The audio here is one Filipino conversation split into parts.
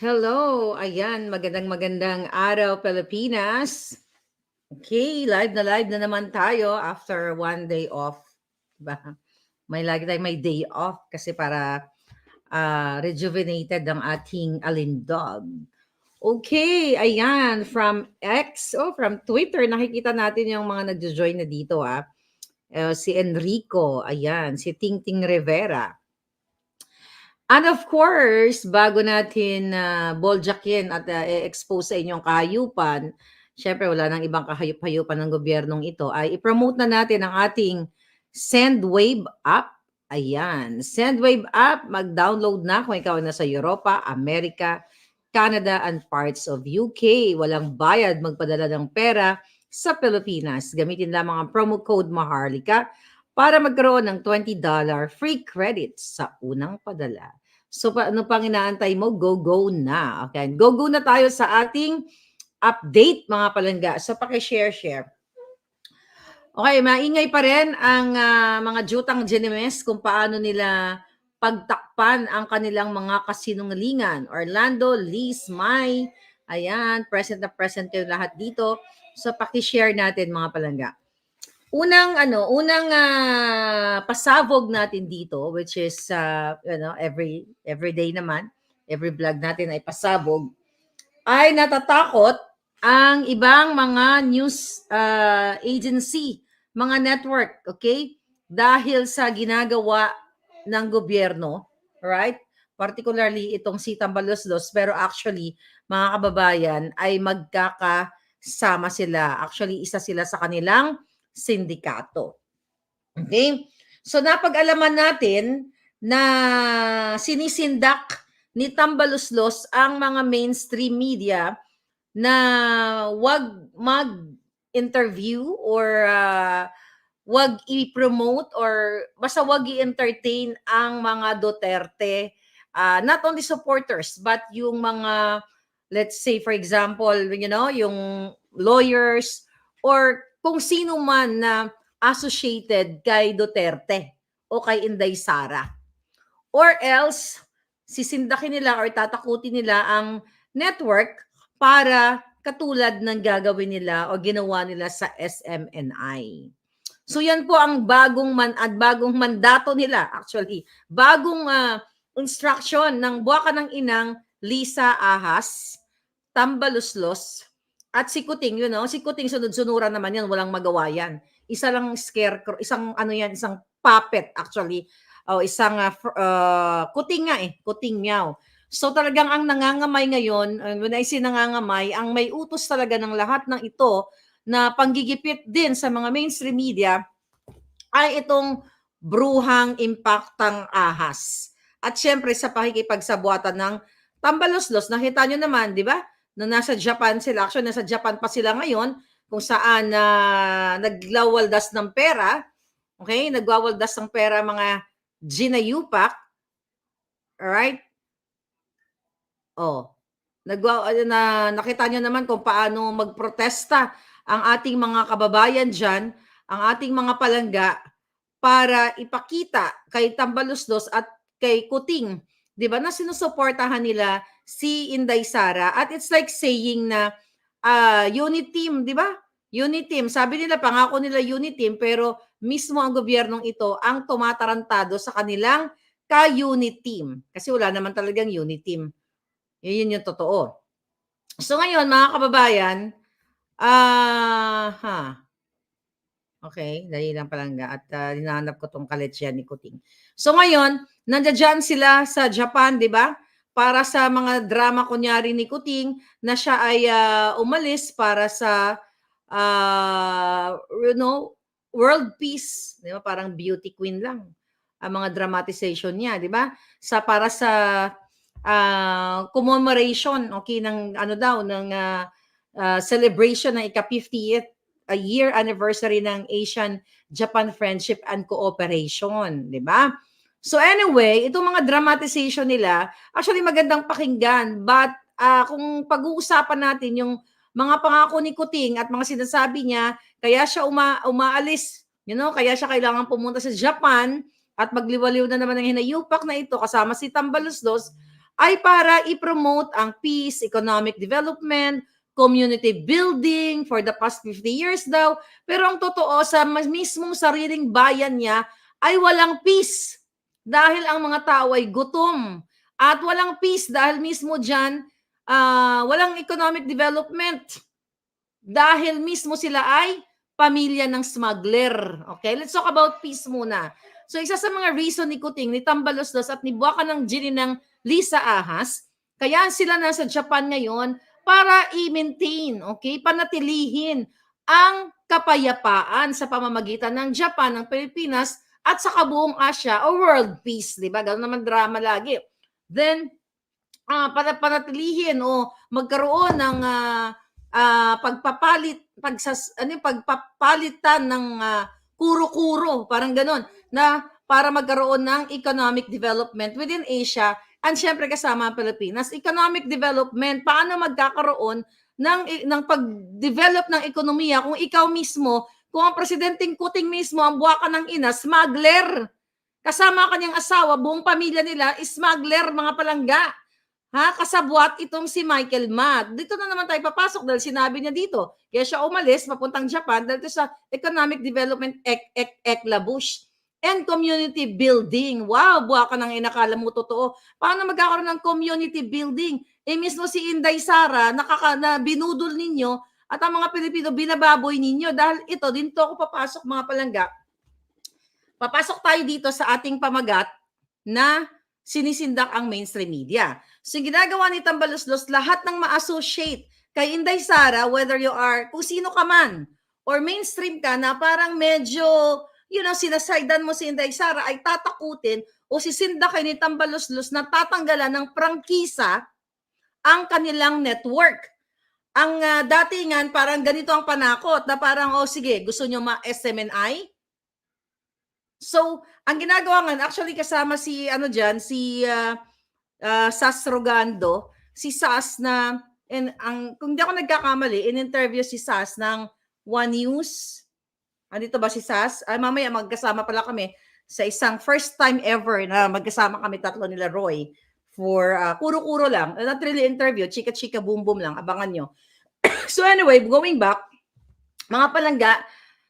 Hello, ayan, magandang araw Pilipinas. Okay, live na naman tayo after one day off. Diba? May day off kasi para rejuvenated ang ating alindog. Okay, ayan, from from Twitter, nakikita natin yung mga nagjo-join na dito si Enrico, ayan, si Tingting Rivera. And of course, bago natin boljakin at i-expose sa inyong kahayupan, syempre wala nang ibang kahayup-hayupan ng gobyernong ito, ay i-promote na natin ang ating SendWave app. Ayan, SendWave app, mag-download na kung ikaw ay nasa Europa, Amerika, Canada, and parts of UK. Walang bayad magpadala ng pera sa Pilipinas. Gamitin lamang ang promo code MAHARLIKA para magkaroon ng $20 free credits sa unang padala. So, ano pang inaantay mo? Go na. Okay. Go na tayo sa ating update, mga palangga. So, paki-share. Okay, maingay pa rin ang mga jutang Genemes kung paano nila pagtakpan ang kanilang mga kasinungalingan. Orlando, Liz, Mai, ayan, present na present kayo lahat dito. So, paki-share natin, mga palangga. Unang pasabog natin dito, which is every day naman, every vlog natin ay pasabog, ay natatakot ang ibang mga news agency, mga network, okay? Dahil sa ginagawa ng gobyerno, right? Particularly itong si Tambaloslos, pero actually, mga kababayan, ay magkakasama sila. Actually, isa sila sa kanilang sindikato. Okay? So napag-alaman natin na sinisindak ni Tambaloslos ang mga mainstream media na wag mag-interview or wag i-promote or basta wag i-entertain ang mga Duterte, not only supporters but yung mga, let's say for example, yung lawyers or kung sino man na associated kay Duterte o kay Inday Sara. Or else, sisindakin nila or tatakutin nila ang network para katulad ng gagawin nila o ginawa nila sa SMNI. So yan po ang bagong mandato nila actually. Bagong instruction ng buwaka ng inang Lisa Ahas, Tambaloslos, at si Kuting, si Kuting sunod-sunuran naman yan, walang magawa yan. Isa lang scarecrow, isang isang puppet actually. Isang kuting nga kuting meow. So talagang ang nangangamay ngayon, when I say nangangamay, ang may utos talaga ng lahat ng ito na panggigipit din sa mga mainstream media ay itong bruhang impactang ahas. At syempre sa pakikipagsabuatan ng Tambaloslos, nakita nyo naman, di ba? Na nasa Japan sila, actually nasa Japan pa sila ngayon, kung saan naglawaldas ng pera, okay? Nagwawaldas ng pera mga ginayupak, alright? Nakita nyo naman kung paano magprotesta ang ating mga kababayan dyan, ang ating mga palangga, para ipakita kay Tambaloslos at kay Kuting, di ba, na sinusuportahan nila si Inday Sara. At it's like saying na unit team, di ba? Unit team. Sabi nila, pangako nila unit team, pero mismo ang gobyernong ito ang tumatarantado sa kanilang ka-unit team. Kasi wala naman talagang unit team. Yun yung totoo. So ngayon, mga kababayan, okay, dali lang palangga at hinahanap ko tong kaletsyan ni Kuting. So ngayon, nandiyan sila sa Japan, di ba? Para sa mga drama kunyari ni Kuting na siya ay umalis para sa world peace, di ba? Parang beauty queen lang ang mga dramatization niya, di ba? Para sa commemoration, okay, ng celebration ng ika-50th year anniversary ng Asian-Japan Friendship and Cooperation, di ba? So anyway, itong mga dramatization nila, actually magandang pakinggan, but kung pag-uusapan natin yung mga pangako ni Kuting at mga sinasabi niya, kaya siya umaalis, kaya siya kailangan pumunta sa Japan at magliwaliw na naman ng hinayupak na ito kasama si Tambaloslos, ay para i-promote ang peace, economic development, community building for the past 50 years daw. Pero ang totoo, sa mismong sariling bayan niya ay walang peace dahil ang mga tao ay gutom. At walang peace dahil mismo dyan, walang economic development dahil mismo sila ay pamilya ng smuggler. Okay, let's talk about peace muna. So isa sa mga reason ni Kuting, ni Tambaloslos at ni Buwaka ng Gininang Lisa Ahas, kaya sila nasa Japan ngayon para i-maintain, okay, panatilihin ang kapayapaan sa pamamagitan ng Japan, ng Pilipinas, at sa kabuong Asia o world peace, di ba? Ganun naman drama lagi. Then, para panatilihin o magkaroon ng pagpapalitan ng kuro-kuro, parang ganon, na para magkaroon ng economic development within Asia and syempre kasama ang Pilipinas. Economic development, paano magkakaroon ng pag-develop ng ekonomiya kung ikaw mismo, kung ang presidenteng Kuting mismo, ang buwaka ng ina, smuggler. Kasama kanyang asawa, buong pamilya nila, smuggler, mga palangga. Kasabwat itong si Michael Ma. Dito na naman tayo papasok dahil sinabi niya dito. Kaya siya umalis, papuntang Japan, dahil ito sa Economic Development Eklabush and Community Building. Wow, buwaka ng inakala mo totoo. Paano magkakaroon ng community building? Mismo si Inday Sara, na binudol ninyo, at ang mga Pilipino, binababoy ninyo. Dahil ito, dito ako papasok mga palangga. Papasok tayo dito sa ating pamagat na sinisindak ang mainstream media. So ginagawa ni Tambaloslos, lahat ng ma-associate kay Inday Sara, whether you are, kung sino ka man, or mainstream ka na parang medyo, sinasaydan mo si Inday Sara, ay tatakutin o sisindakin ni Tambaloslos na tatanggalan ng prangkisa ang kanilang network. Ang datingan, parang ganito ang panakot, na parang, sige, gusto nyo ma-SMNI? So, ang ginagawa nga, actually kasama si, si Sas Rogando, si Sas na, kung di ako nagkakamali, in-interview si Sas ng One News. Andito ba si Sas? Mamaya magkasama pala kami sa isang first time ever na magkasama kami tatlo nila Roy for kuro-kuro lang. Not really interview, chika-chika, boom-boom lang. Abangan nyo. So anyway, going back, mga palangga,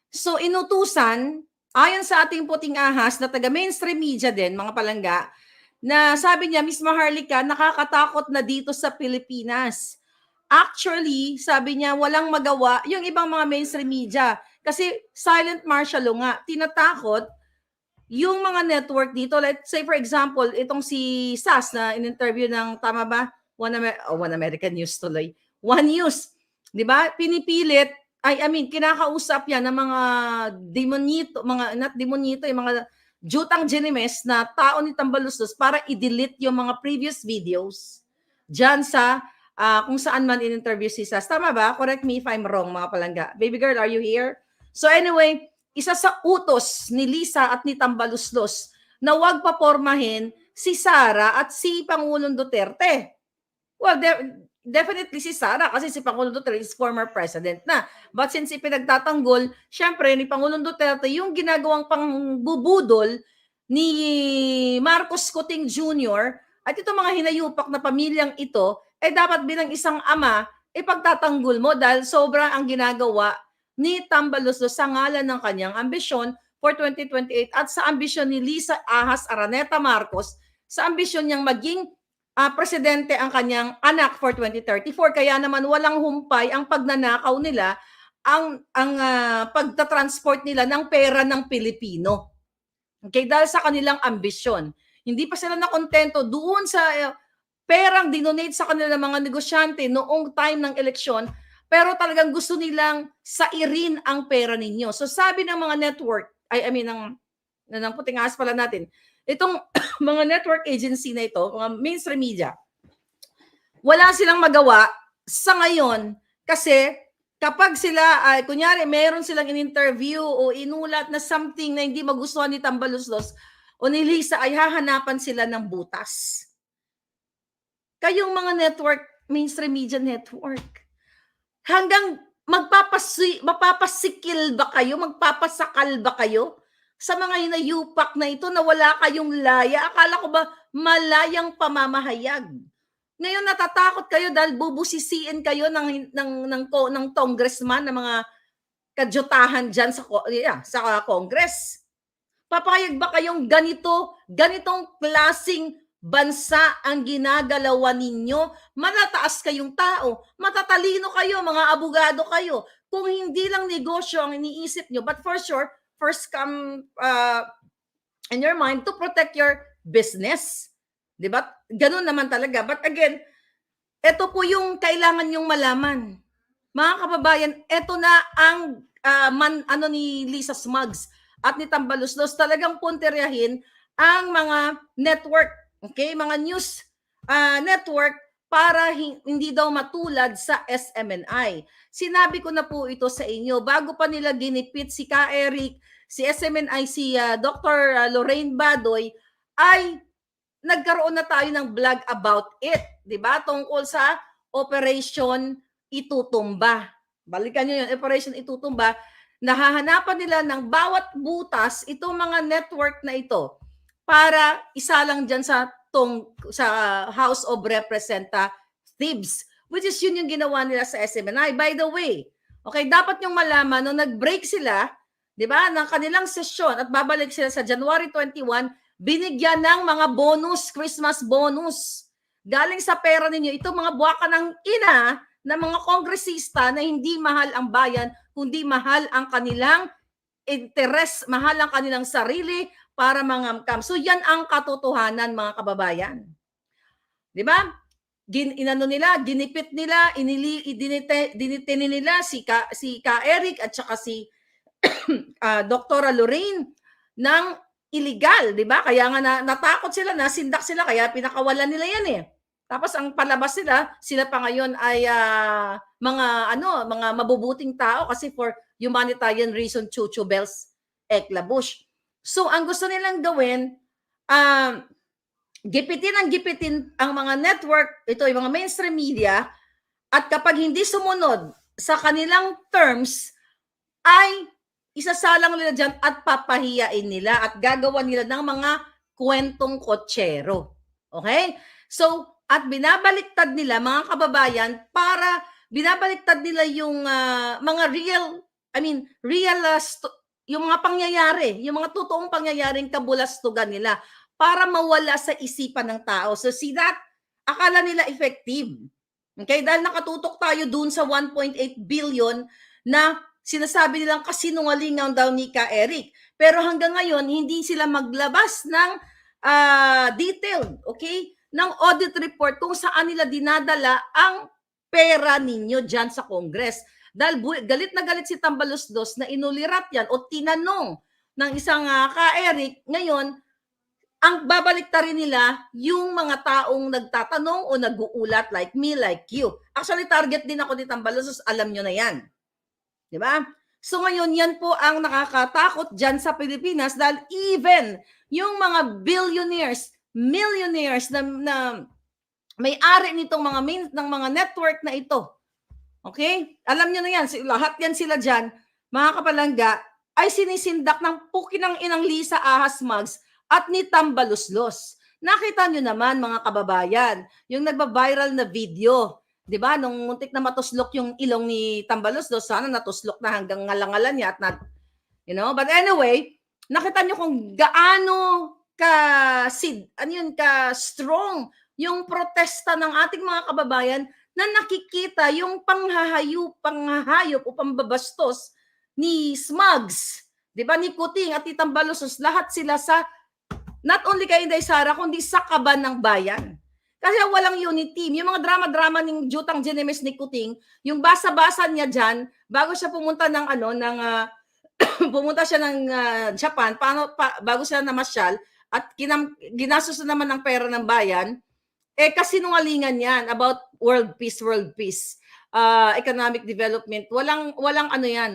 so inutusan, ayon sa ating puting ahas na taga-mainstream media din, mga palangga, na sabi niya, Miss Maharlika, nakakatakot na dito sa Pilipinas. Actually, sabi niya, walang magawa yung ibang mga mainstream media. Kasi silent martial law nga, tinatakot yung mga network dito. Let's say, for example, itong si Sas na in-interview ng, tama ba? One American News tuloy. One News. Di ba? Pinipilit, kinakausap yan ng mga demonito, not demonito, yung mga jutang genimes na tao ni Tambaloslos para i-delete yung mga previous videos dyan sa kung saan man in-interview si Sas. Tama ba? Correct me if I'm wrong, mga palangga. Baby girl, are you here? So anyway, isa sa utos ni Lisa at ni Tambaloslos na huwag papormahin si Sara at si Pangulong Duterte. Well, definitely si Sara kasi si Pangulong Duterte is former president na. But since ipinagtatanggol, syempre ni Pangulong Duterte yung ginagawang pangbubudol ni Marcos Kuting Jr. at itong mga hinayupak na pamilyang ito, dapat bilang isang ama, ipagtatanggol mo dahil sobra ang ginagawa ni Tambaloslos sa ngalan ng kanyang ambisyon for 2028 at sa ambisyon ni Lisa Ahas Araneta Marcos, sa ambisyon niyang maging presidente ang kanyang anak for 2034. Kaya naman walang humpay ang pagnanakaw nila, ang pagta-transport nila ng pera ng Pilipino. Okay, dahil sa kanilang ambisyon. Hindi pa sila nakontento doon sa perang dinonate sa kanila ng mga negosyante noong time ng eleksyon, pero talagang gusto nilang sairin ang pera ninyo. So sabi ng mga network, ng puting ahas pala natin, itong mga network agency na ito, mga mainstream media, wala silang magawa sa ngayon kasi kapag sila, kunyari, meron silang in-interview o inulat na something na hindi magustuhan ni Tambaloslos o ni Lisa, ay hahanapan sila ng butas. Kayong mga network, mainstream media network, hanggang mapapasikil ba kayo, magpapasakal ba kayo sa mga hinayupak na ito na wala kayong laya? Akala ko ba malayang pamamahayag? Ngayon natatakot kayo dahil bubusisiin kayo ng congressman, ng mga kadyutahan dyan sa Congress. Papayag ba kayong ganitong klasing bansa ang ginagalawan ninyo? Matataas kayong tao, matatalino kayo, mga abogado kayo. Kung hindi lang negosyo ang iniisip nyo, but for sure, first come in your mind to protect your business. Diba? Ganun naman talaga. But again, ito po yung kailangan nyong malaman. Mga kababayan, ito na ang ni Lisa Smugs at ni Tambaluslos, talagang punteryahin ang mga network, okay? Mga news network para hindi daw matulad sa SMNI. Sinabi ko na po ito sa inyo, bago pa nila ginipit si Ka Eric, si SMNI, si Dr. Lorraine Badoy, ay nagkaroon na tayo ng vlog about it, di ba? Tungkol sa Operation Itutumba. Balikan nyo yun, Operation Itutumba. Nahahanapan nila ng bawat butas itong mga network na ito para isa lang dyan sa House of Representatives, which is yun yung ginawa nila sa SMNI. By the way, okay, dapat yung malaman, nung nag-break sila, di ba, ng kanilang sesyon at babalik sila sa January 21, binigyan ng mga bonus, Christmas bonus. Galing sa pera ninyo, itong mga buwaka ng ina na mga kongresista na hindi mahal ang bayan, kundi mahal ang kanilang interes, mahal ang kanilang sarili para mangamkam. So yan ang katotohanan, mga kababayan. Di ba? Ginipit nila, dinitinin nila si Ka Eric at saka si Dr. Lorraine ng illegal, di ba? Kaya nga natakot sila, nasindak sila, kaya pinakawalan nila yan eh. Tapos ang palabas sila pa ngayon ay mga mabubuting tao kasi for humanitarian reason, Chuchu Bells Eklabush. So ang gusto nilang gawin, gipitin ang mga network, ito yung mga mainstream media, at kapag hindi sumunod sa kanilang terms, ay isasalang nila dyan at papahiyain nila at gagawa nila ng mga kwentong kotsero. Okay? So, at binabaliktad nila, mga kababayan, para binabaliktad nila yung mga yung mga pangyayari, yung mga totoong pangyayaring kabulastugan nila para mawala sa isipan ng tao. So, see that? Akala nila effective. Okay? Dahil nakatutok tayo dun sa 1.8 billion na sinasabi nilang kasinungalingan daw ni Ka Eric. Pero hanggang ngayon, hindi sila maglabas ng detailed, okay, ng audit report kung saan nila dinadala ang pera ninyo dyan sa Congress. Dahil galit na galit si Tambaluslos na inulirat yan o tinanong ng isang Ka Eric, ngayon, ang babaliktarin nila yung mga taong nagtatanong o nag-uulat like me, like you. Actually, target din ako ni Tambaluslos, alam nyo na yan. Di ba? So ngayon, yan po ang nakakatakot dyan sa Pilipinas dahil even yung mga billionaires, millionaires na may-ari nitong ng mga network na ito. Okay? Alam nyo na yan, lahat yan sila dyan, mga kapalangga, ay sinisindak ng pukinang inang Lisa Ahas Smugs at ni Tambaluslos. Nakita nyo naman, mga kababayan, yung nagba-viral na video. 'Di ba? Nung muntik na matuslok yung ilong ni Tambaluslos, sana natuslok na hanggang ngalangalan niya at but anyway, nakita niyo kung gaano ka strong yung protesta ng ating mga kababayan na nakikita yung panghahayop o pambabastos ni Smugs, 'di ba, ni Kuting at ni Tambaluslos, lahat sila sa not only kay Inday Sara kundi sa kaban ng bayan. Kasi walang unity. Yung mga drama-drama ng Jutang Ginemes ni Kuting, yung basa-basa niya dyan, bago siya pumunta pumunta siya ng Japan, bago siya namasyal, at ginastos na naman ng pera ng bayan, kasinungalingan yan about world peace, economic development. Walang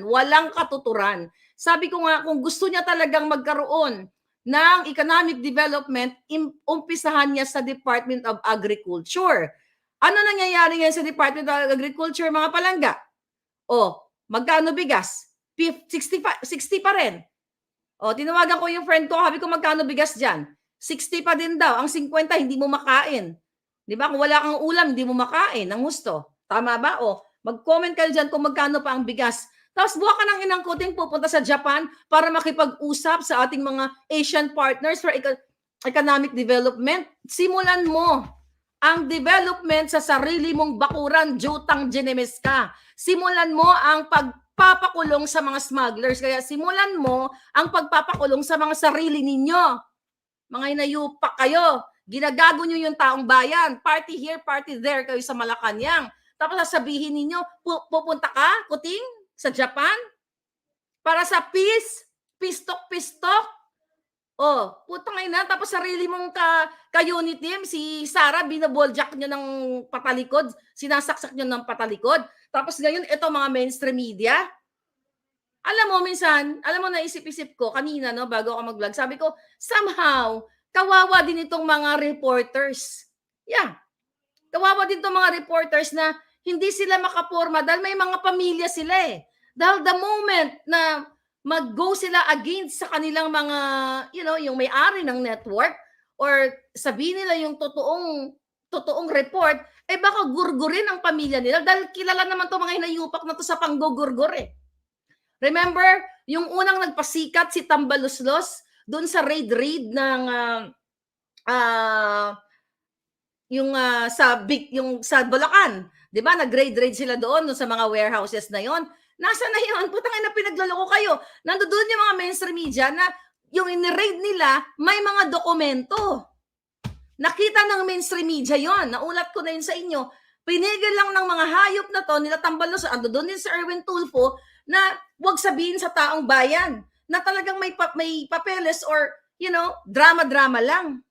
walang katuturan. Sabi ko nga, kung gusto niya talagang magkaroon ng economic development, umpisahan niya sa Department of Agriculture. Ano nangyayari ngayon sa Department of Agriculture, mga palangga? Magkano bigas? 60 pa rin. O, tinawagan ko yung friend ko, sabi ko, magkano bigas dyan? 60 pa din daw. Ang 50, hindi mo makain. Di ba? Kung wala kang ulam, hindi mo makain ng gusto. Tama ba? O, mag-comment kayo dyan kung magkano pa ang bigas. Tapos buha ka ng inang kuting pupunta sa Japan para makipag-usap sa ating mga Asian partners for economic development. Simulan mo ang development sa sarili mong bakuran, jutang ginemes ka. Simulan mo ang pagpapakulong sa mga smugglers. Kaya simulan mo ang pagpapakulong sa mga sarili ninyo. Mga inayupak kayo. Ginagago nyo yung taong bayan. Party here, party there kayo sa Malacanang. Tapos sasabihin ninyo, pupunta ka, Kuting, sa Japan? Para sa peace? Pistok-pistok? Oh, putang ina, tapos sarili mong ka-unit team, si Sarah, binaboljak nyo ng patalikod, sinasaksak nyo ng patalikod. Tapos ngayon, ito mga mainstream media. Alam mo, minsan, alam mo, naisip-isip ko, kanina, no, bago ako mag-vlog, sabi ko, somehow, kawawa din itong mga reporters. Yeah. Kawawa din itong mga reporters na hindi sila makaporma dahil may mga pamilya sila eh. Dahil the moment na mag-go sila against sa kanilang mga, yung may-ari ng network or sabihin nila yung totoong report, eh baka gurgurin ang pamilya nila dahil kilala naman to mga hinayupak na to sa panggugurgur eh. Remember, yung unang nagpasikat si Tambaluslos doon sa raid ng yung sa Bulacan, 'di ba? Nag-raid sila doon sa mga warehouses na 'yon. Nasaan na 'yon? Putang ina, pinagloloko kayo. Nandoon yung mga mainstream media na yung in-raid nila may mga dokumento. Nakita ng mainstream media 'yon. Naulat ko na 'yun sa inyo. Pinigil lang ng mga hayop na 'to nila Tambaluslos, doon din si Erwin Tulfo na wag sabihin sa taong bayan na talagang may papeles or drama-drama lang.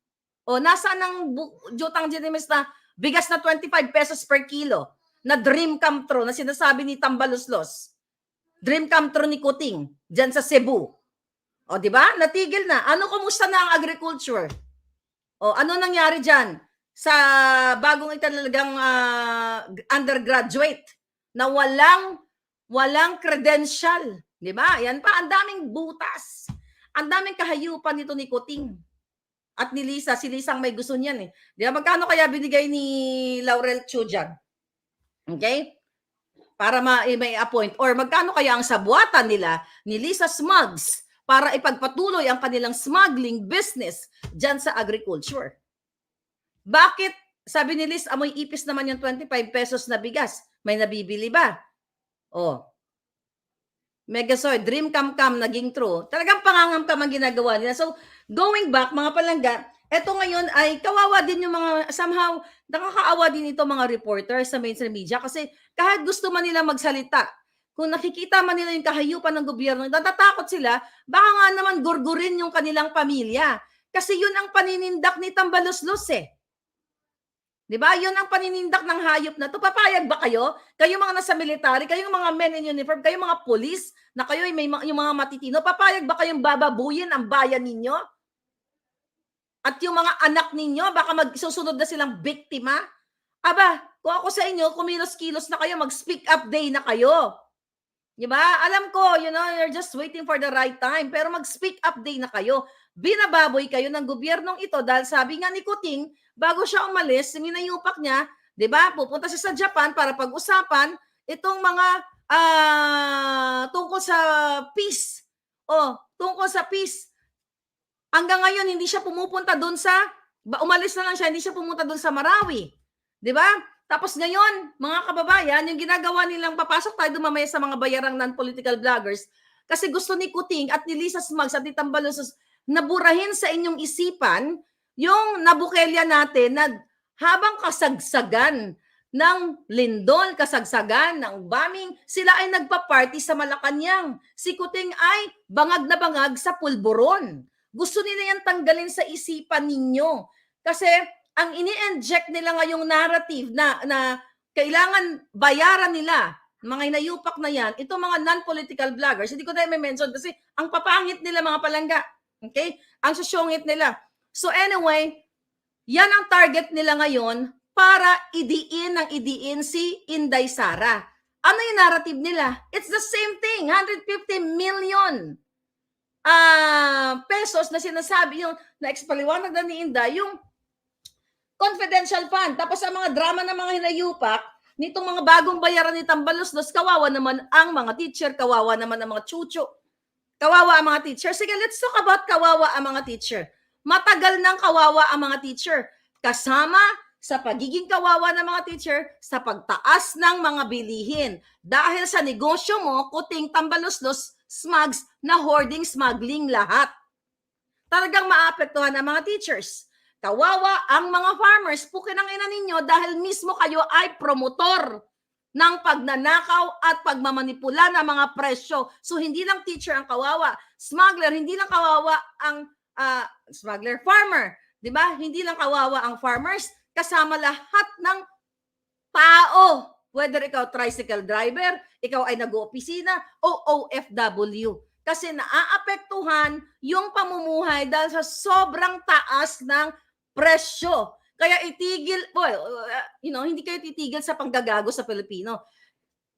O, nasaan ang jutang ginemes na bigas na 25 pesos per kilo na dream come true na sinasabi ni Tambaluslos? Dream come true ni Kuting dyan sa Cebu. O, di ba? Natigil na. Ano, kumusta na ang agriculture? O, ano nangyari dyan sa bagong italagang undergraduate na walang credential? Di ba? Yan pa, ang daming butas. Ang daming kahayupan nito ni Kuting. At ni Lisa, si Lisang may gusto niyan eh. Di ba? Magkano kaya binigay ni Laurel Chu dyan? Okay? Para may appoint. Or magkano kaya ang sabuatan nila ni Lisa Smugs para ipagpatuloy ang kanilang smuggling business dyan sa agriculture? Bakit? Sabi ni Liz, amoy ipis naman yung 25 pesos na bigas. May nabibili ba? Oh. Megasoy, dream come naging true. Talagang pangangam-kam ang ginagawa nila. So, going back, mga palangga, eto ngayon ay kawawa din yung mga, somehow, nakakaawa din ito mga reporters sa mainstream media kasi kahit gusto man nila magsalita, kung nakikita man nila yung kahayupan ng gobyerno, natatakot sila, baka nga naman gurgurin yung kanilang pamilya. Kasi yun ang paninindak ni Tambaluslos eh. Di ba? Yun ang paninindak ng hayop na to. Papayag ba kayo? Kayo mga nasa military, kayong mga men in uniform, kayong mga police, na kayo may yung mga matitino, papayag ba kayong bababuyin ang bayan ninyo? At yung mga anak ninyo, baka magsusunod na silang biktima? Aba, kung ako sa inyo, kumilos-kilos na kayo, mag-speak up day na kayo. Di ba? Alam ko, you're just waiting for the right time, pero mag-speak up day na kayo. Binababoy kayo ng gobyernong ito dahil sabi nga ni Kuting, bago siya umalis, minayupak niya, 'di ba? Pupunta siya sa Japan para pag-usapan itong mga tungkol sa peace. Tungkol sa peace. Hanggang ngayon hindi siya pumupunta doon umalis na lang siya, hindi siya pumunta doon sa Marawi. 'Di ba? Tapos ngayon, mga kababayan, yung ginagawa nilang papasok tayo dumamaya sa mga bayarang non-political vloggers kasi gusto ni Kuting at ni Lisa Smugs at ni Tambaluslos naburahin sa inyong isipan yung nabukelya natin na habang kasagsagan ng lindol, kasagsagan ng bombing, sila ay nagpa-party sa Malacanang. Si Kuting ay bangag na bangag sa pulburon. Gusto nila yan tanggalin sa isipan ninyo. Kasi ang ini-inject nila ngayong narrative na kailangan bayaran nila, mga inayupak na yan, itong mga non-political vloggers, hindi ko tayo may mention kasi ang papangit nila mga palangga. Okay? Ang susyongit nila. So anyway, yan ang target nila ngayon para idiin si Inday Sara. Ano yung narrative nila? It's the same thing, 150 million. pesos na sinasabi yung na-expaliwanag na ni Inday, yung confidential fund. Tapos ang mga drama ng mga hinayupak, nitong mga bagong bayaran ni Tambaloslos, kawawa naman ang mga teacher, kawawa naman ang mga chucho, kawawa ang mga teacher. Sige, let's talk about kawawa ang mga teacher. Matagal nang kawawa ang mga teacher. Kasama sa pagiging kawawa ng mga teacher, sa pagtaas ng mga bilihin. Dahil sa negosyo mo, kuting Tambaloslos, smugs, na hoarding, smuggling, lahat. Talagang maapektuhan ang mga teachers. Kawawa ang mga farmers, pukin ang ina ninyo dahil mismo kayo ay promotor ng pagnanakaw at pagmamanipula ng mga presyo. So hindi lang teacher ang kawawa, smuggler, hindi lang kawawa ang smuggler, farmer, 'di ba? Hindi lang kawawa ang farmers, kasama lahat ng tao. Whether ikaw tricycle driver, ikaw ay nag-oopisina o OFW. Kasi naaapektuhan yung pamumuhay dahil sa sobrang taas ng presyo. Kaya itigil, hindi kayo titigil sa panggagago sa Pilipino.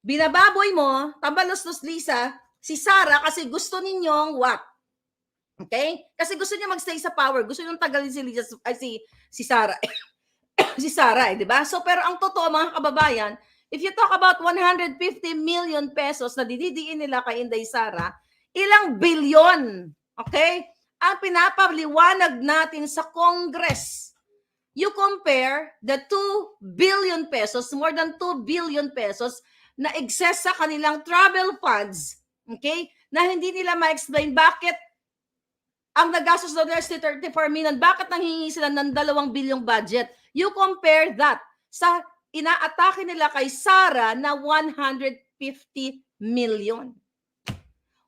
Binababoy mo, Tambaloslos Lisa, si Sara kasi gusto ninyong what? Okay? Kasi gusto niyo magstay sa power. Gusto niyo tagalin si Lisa, si Sara. Si Sara, di ba? So, pero ang totoo, mga kababayan, if you talk about 150 million pesos na dididiin nila kay Inday Sara, ilang bilyon, okay? Ang pinapaliwanag natin sa Congress. You compare the 2 billion pesos, more than 2 billion pesos na excess sa kanilang travel funds, okay? Na hindi nila ma-explain bakit ang nagastos daw nila 34 million, bakit nanghingi sila ng 2 bilyong budget? You compare that sa inaatake nila kay Sara na 150 million.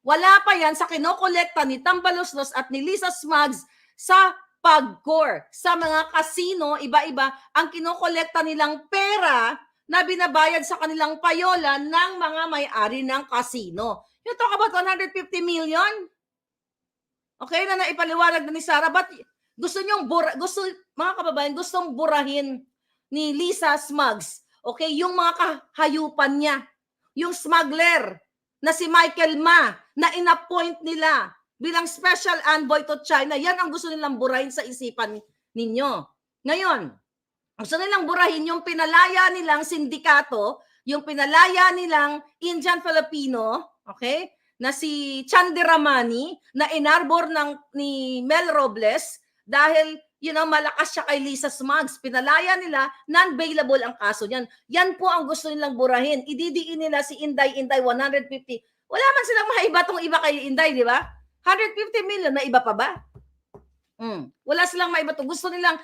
Wala pa yan sa kinokolekta ni Tambaloslos at ni Lisa Smugs sa PAGCOR. Sa mga kasino, iba-iba, ang kinokolekta nilang pera na binabayad sa kanilang payola ng mga may-ari ng kasino. You talk about 150 million? Okay, na naipaliwanag na ni Sara, but gusto mga kababayan, gustong burahin ni Lisa Smugs, okay, yung mga kahayupan niya, yung smuggler na si Michael Ma, na inappoint nila bilang special envoy to China, yan ang gusto nilang burahin sa isipan ninyo. Ngayon, gusto nilang burahin yung pinalaya nilang sindikato, yung pinalaya nilang Indian Filipino, okay, na si Chandiramani, na inarbor ni Mel Robles, dahil, malakas siya kay Lisa Smugs. Pinalaya nila, non-bailable ang kaso niyan. Yan po ang gusto nilang burahin. Ididiin nila si Inday 150. Wala man silang maiba tong iba kay Inday, di ba? 150 million, may iba pa ba? Wala silang maiba to. Gusto nilang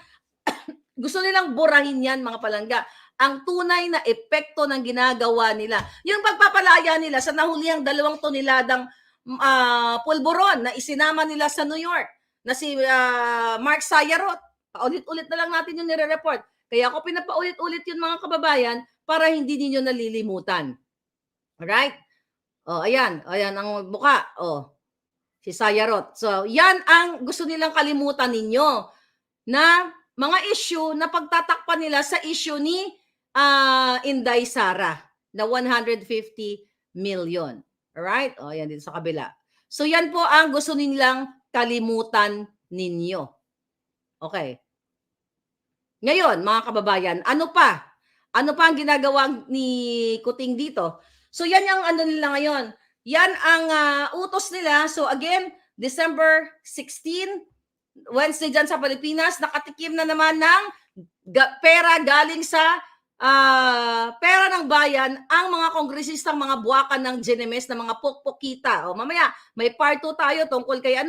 burahin yan, mga palangga. Ang tunay na epekto ng ginagawa nila. Yung pagpapalaya nila sa nahulihang 2 toneladang pulburon na isinama nila sa New York, na si Mark Sayarot. Paulit-ulit na lang natin yung nire-report. Kaya ako pinapaulit-ulit yun, mga kababayan, para hindi niyo nalilimutan. Alright? Ayan ang buka. Si Sayarot. So, yan ang gusto nilang kalimutan ninyo, na mga issue na pagtatakpan nila sa issue ni Inday Sara na 150 million. Alright? Yan din sa kabila. So, yan po ang gusto nilang kalimutan ninyo. Okay. Ngayon, mga kababayan, ano pa? Ano pa ang ginagawa ni Kuting dito? So, yan yung nila ngayon. Yan ang utos nila. So, again, December 16, Wednesday dyan sa Pilipinas, nakatikim na naman ng pera galing sa pera ng bayan ang mga kongresistang mga buwakan ng GNMS na mga pokpokita. Mamaya, may part 2 tayo tungkol kay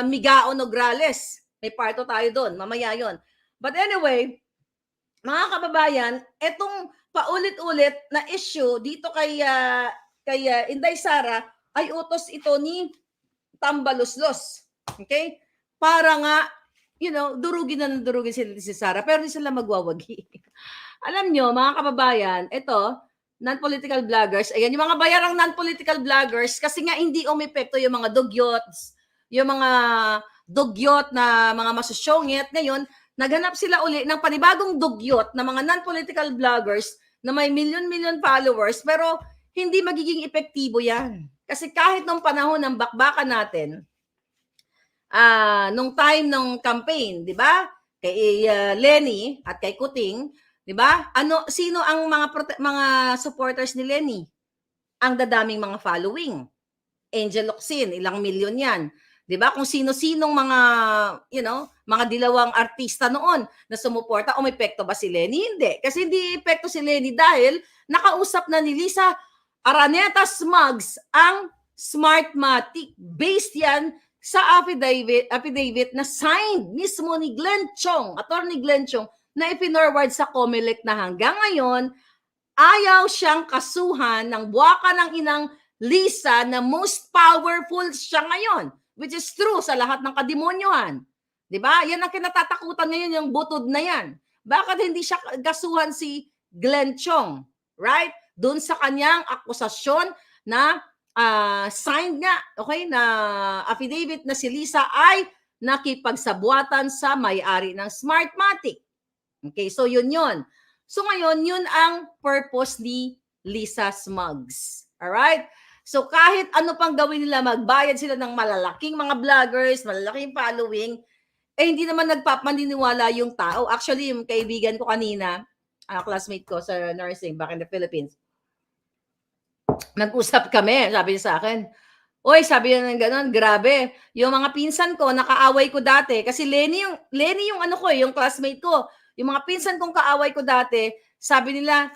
Migao Nograles. May part 2 tayo doon. Mamaya yon. But anyway, mga kababayan, etong paulit-ulit na issue dito kay Inday Sara ay utos ito ni Tambaloslos. Okay? Para nga, durugin si Sara, pero hindi sila magwawagi. Alam nyo, mga kababayan, ito, non-political vloggers, ayan, yung mga bayarang non-political vloggers, kasi nga hindi umepekto yung mga dugyot na mga masusyongit. Ngayon, naghanap sila uli ng panibagong dugyot na mga non-political vloggers na may million followers, pero hindi magiging epektibo yan. Kasi kahit nung panahon ng bakbakan natin, nung time ng campaign, 'di ba? Kay Lenny at kay Kuting, 'di ba? Sino ang mga supporters ni Lenny? Ang dadaming mga following. Angel Locsin, ilang milyon 'yan. 'Di ba? Kung sino-sinong mga, mga dilawang artista noon na sumuporta, may epekto ba si Lenny? Hindi. Kasi hindi epekto si Lenny dahil nakausap na ni Lisa Araneta Smugs ang Smartmatic. Based yan sa affidavit na signed mismo ni Glenn Chong, Attorney Glenn Chong, na ipinorward sa COMELEC na hanggang ngayon, ayaw siyang kasuhan ng buwaka ng inang Lisa na most powerful siya ngayon, which is true sa lahat ng kademonyohan. 'Di ba? Yan ang kinatatakutan ngayon, yung butod na yan. Bakit hindi siya kasuhan si Glenn Chong? Right? Doon sa kanyang akusasyon na signed nga, okay, na affidavit na si Lisa ay nakipagsabuatan sa may-ari ng Smartmatic. Okay, so yun. So ngayon, yun ang purpose ni Lisa Smugs. Alright? So kahit ano pang gawin nila, magbayad sila ng malalaking mga vloggers, malalaking following, hindi naman nagpapaniniwala yung tao. Actually, yung kaibigan ko kanina, classmate ko sa nursing back in the Philippines, nag-usap kami, sabi niya sa akin, oy, sabi niya ng gano'n, grabe. Yung mga pinsan ko, nakaaway ko dati, kasi Lenny yung ano ko, yung classmate ko. Yung mga pinsan kong kaaway ko dati, sabi nila,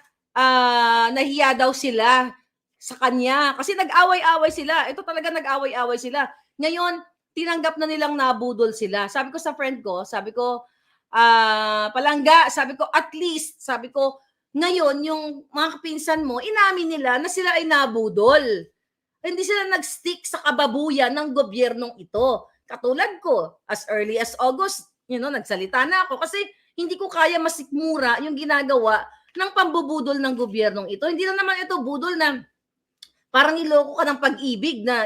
nahiya daw sila sa kanya. Kasi nag-away-away sila. Ito talaga nag-away-away sila. Ngayon, tinanggap na nilang nabudol sila. Sabi ko sa friend ko, sabi ko, palangga, sabi ko, at least, sabi ko, ngayon, yung mga kapinsan mo, inamin nila na sila ay nabudol. Hindi sila nag-stick sa kababuyan ng gobyernong ito. Katulad ko, as early as August, nagsalita na ako kasi hindi ko kaya masikmura yung ginagawa ng pambubudol ng gobyernong ito. Hindi na naman ito budol na parang niloko ka ng pag-ibig na,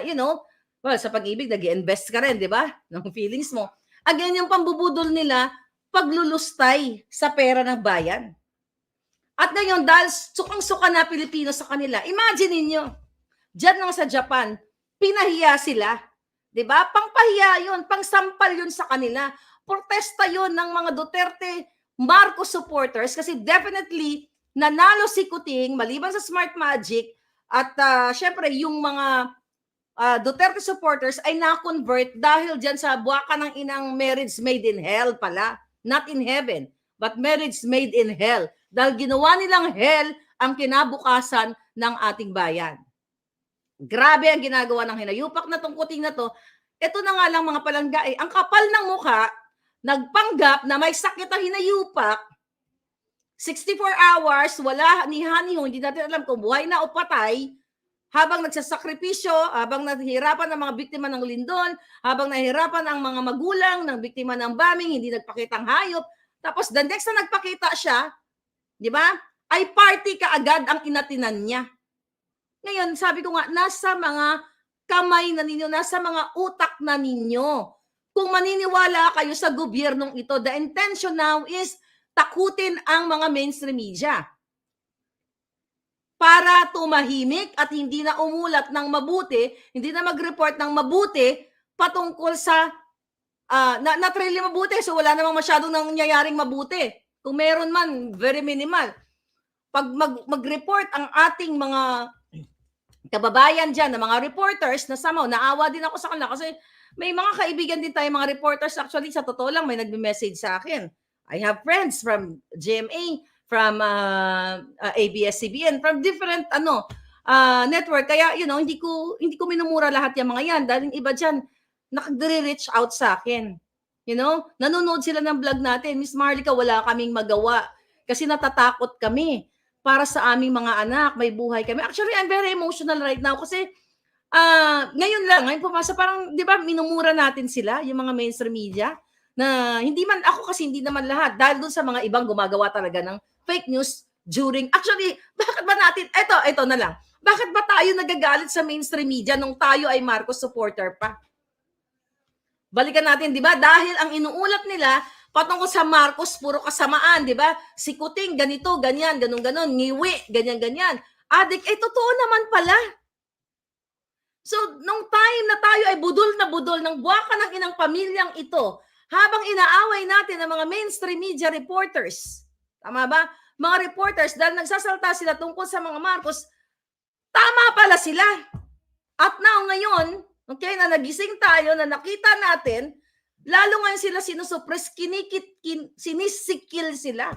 well, sa pag-ibig, nag-invest ka rin, di ba? Ng feelings mo. Again, yung pambubudol nila, paglulustay sa pera ng bayan. At ngayon, dahil sukang-suka na Pilipino sa kanila, imagine ninyo, diyan lang sa Japan, pinahiya sila. Diba? Pangpahiya yun, pangsampal yun sa kanila. Protesta yun ng mga Duterte, Marcos supporters, kasi definitely, nanalo si Kuting, maliban sa Smartmatic, at syempre, yung mga Duterte supporters ay na-convert dahil dyan sa buwaka ng inang marriage made in hell pala. Not in heaven, but marriage made in hell. Dahil ginawa nilang hell ang kinabukasan ng ating bayan. Grabe ang ginagawa ng hinayupak na tong Kuting na to. Ito na nga lang mga palangga, ang kapal ng mukha, nagpanggap na may sakit ang hinayupak, 64 hours, wala ni Haniho, hindi natin alam kung buhay na o patay, habang nagsasakripisyo, habang nahihirapan ang mga biktima ng lindol, habang nahihirapan ang mga magulang ng biktima ng bombing, hindi nagpakitang hayop. Tapos the next na nagpakita siya, di ba? Ay party kaagad ang inatinan niya. Ngayon, sabi ko nga, nasa mga kamay na ninyo, nasa mga utak na ninyo. Kung maniniwala kayo sa gobyernong ito, the intention now is takutin ang mga mainstream media para tumahimik at hindi na umulat ng mabuti, hindi na mag-report ng mabuti patungkol sa na-trail mabuti. So wala namang masyadong nangyayaring mabuti. Kung meron man, very minimal. Pag mag-report ang ating mga kababayan dyan, na mga reporters, na somehow, naawa din ako sa kanila kasi may mga kaibigan din tayo, mga reporters, actually, sa totoo lang, may nagme-message sa akin. I have friends from GMA, from ABS-CBN, from different network. Kaya, hindi ko minumura lahat yung mga yan dahil yung iba dyan, nakag-reach out sa akin. Nanonood sila ng vlog natin. Miss Marlica, wala kaming magawa kasi natatakot kami para sa aming mga anak, may buhay kami. Actually, I'm very emotional right now kasi ngayon pumasa, parang, di ba, minumura natin sila, yung mga mainstream media, na hindi naman lahat, dahil doon sa mga ibang gumagawa talaga ng fake news during, actually, bakit ba natin, ito na lang, bakit ba tayo nagagalit sa mainstream media nung tayo ay Marcos supporter pa? Balikan natin, di ba? Dahil ang inuulat nila, patungkol sa Marcos, puro kasamaan, di ba? Si Kuting, ganito, ganyan, ganun, ngiwi, ganyan. Adik, totoo naman pala. So, nung time na tayo ay budol na budol ng buwaka ng inang pamilyang ito, habang inaaway natin ang mga mainstream media reporters, tama ba? Mga reporters, dahil nagsasalta sila tungkol sa mga Marcos, tama pala sila. At now, ngayon, okay, na nagising tayo, na nakita natin, lalo ngayon sila sinusuppress, sinisikil sila.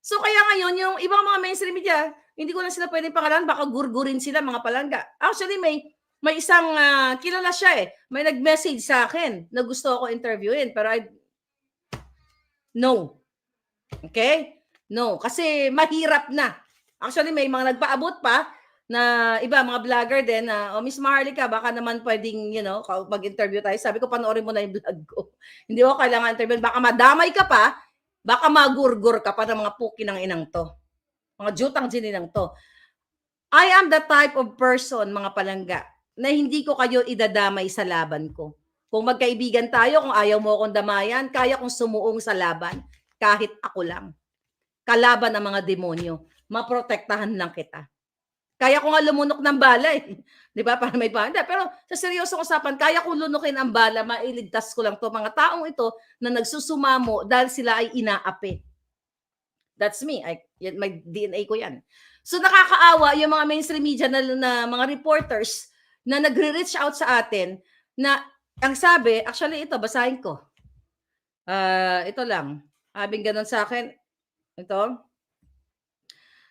So kaya ngayon, yung ibang mga mainstream media, hindi ko na sila pwedeng pangalan, baka gurgurin sila, mga palangga. Actually, may isang kilala siya may nag-message sa akin na gusto ako interviewin, pero no. Okay? No, kasi mahirap na. Actually, may mga nagpaabot pa na iba, mga vlogger din na, Miss Maharlika, baka naman pwedeng, mag-interview tayo. Sabi ko, panoorin mo na yung vlog ko. Hindi ko kailangan interview. Baka madamay ka pa, baka magurgur ka pa ng mga puki ng inang to. Mga jutang gininang to. I am the type of person, mga palangga, na hindi ko kayo idadamay sa laban ko. Kung magkaibigan tayo, kung ayaw mo akong damayan, kaya kong sumuong sa laban, kahit ako lang. Kalaban ng mga demonyo. Maprotektahan lang kita. Kaya ko nga lumunok ng bala Di ba? Para may banda. Pero sa seryosong usapan, kaya ko lunukin ang bala, mailigtas ko lang to mga taong ito na nagsusumamo dahil sila ay inaapi. That's me. May DNA ko yan. So nakakaawa yung mga mainstream media na mga reporters na nagre-reach out sa atin na ang sabi, actually ito, basahin ko. Ito lang. Habing ganun sa akin, ito.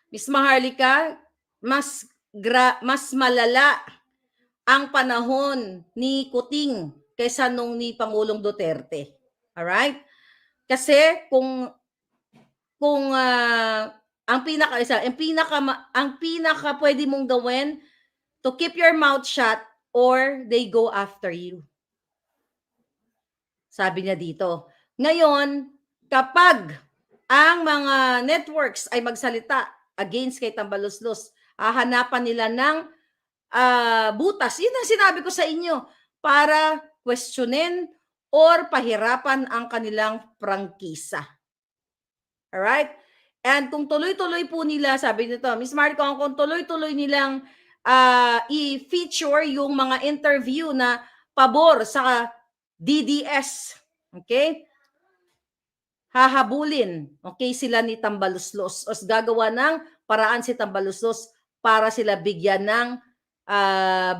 Miss Maharlika, mas malala ang panahon ni Kuting kaysa nung ni Pangulong Duterte. Alright? Kasi kung ang pinaka pwede mong gawin to keep your mouth shut or they go after you. Sabi niya dito. Ngayon, kapag ang mga networks ay magsalita against kay Tambaluslos, hahanapan nila ng butas. Yun ang sinabi ko sa inyo para questionin or pahirapan ang kanilang prangkisa. Alright? And kung tuloy-tuloy po nila, sabi nito, Miss Marco, kung tuloy-tuloy nilang i-feature yung mga interview na pabor sa DDS, okay? Hahabulin, okay, sila ni Tambaluslos. O gagawa ng paraan si Tambaluslos para sila bigyan ng